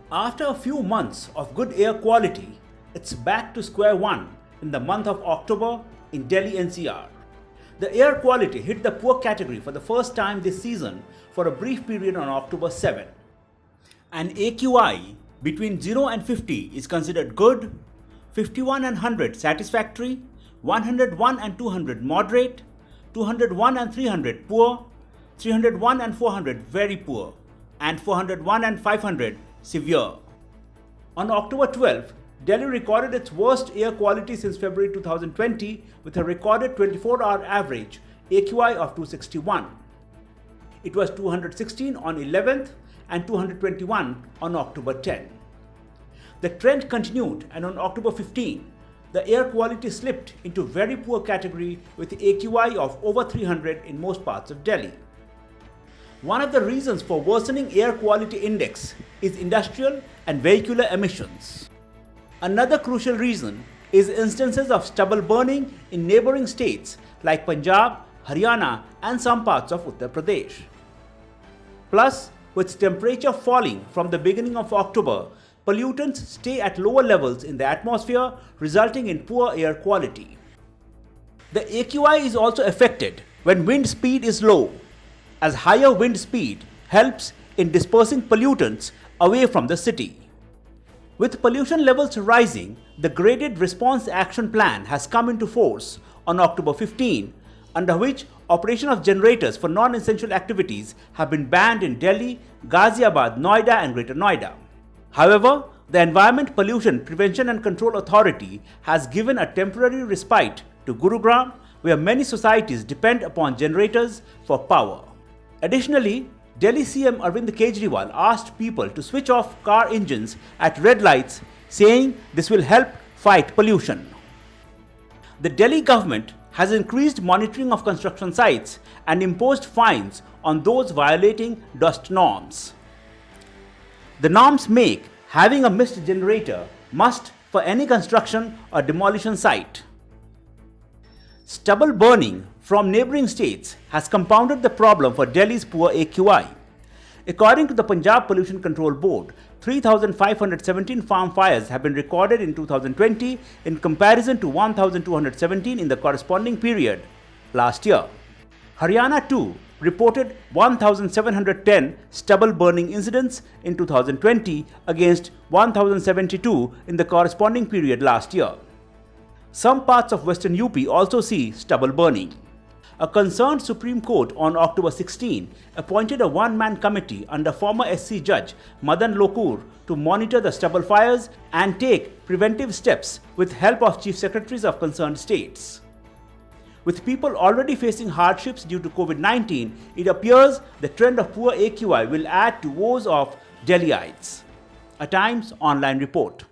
After a few months of good air quality, it's back to square one in the month of October in Delhi NCR. The air quality hit the poor category for the first time this season for a brief period on October 7. An AQI between 0 and 50 is considered good, 51 and 100 satisfactory, 101 and 200 moderate, 201 and 300 poor, 301 and 400 very poor, and 401 and 500 severe. On October 12, Delhi recorded its worst air quality since February 2020 with a recorded 24-hour average AQI of 261. It was 216 on 11th and 221 on October 10. The trend continued, and on October 15, the air quality slipped into very poor category with AQI of over 300 in most parts of Delhi. One of the reasons for worsening air quality index is industrial and vehicular emissions. Another crucial reason is instances of stubble burning in neighboring states like Punjab, Haryana and some parts of Uttar Pradesh. Plus, with temperature falling from the beginning of October, pollutants stay at lower levels in the atmosphere, resulting in poor air quality. The AQI is also affected when wind speed is low, as higher wind speed helps in dispersing pollutants away from the city. With pollution levels rising, the Graded Response Action Plan has come into force on October 15, under which operation of generators for non-essential activities have been banned in Delhi, Ghaziabad, Noida and Greater Noida. However, the Environment Pollution Prevention and Control Authority has given a temporary respite to Gurugram, where many societies depend upon generators for power. Additionally, Delhi CM Arvind Kejriwal asked people to switch off car engines at red lights, saying this will help fight pollution. The Delhi government has increased monitoring of construction sites and imposed fines on those violating dust norms. The norms make having a mist generator must for any construction or demolition site. Stubble burning from neighboring states has compounded the problem for Delhi's poor AQI. According to the Punjab Pollution Control Board, 3,517 farm fires have been recorded in 2020 in comparison to 1,217 in the corresponding period last year. Haryana too reported 1,710 stubble burning incidents in 2020 against 1,072 in the corresponding period last year. Some parts of western UP also see stubble burning. A concerned Supreme Court on October 16 appointed a one-man committee under former SC Judge Madan Lokur to monitor the stubble fires and take preventive steps with help of Chief Secretaries of concerned states. With people already facing hardships due to COVID-19, it appears the trend of poor AQI will add to woes of Delhiites. A Times online report.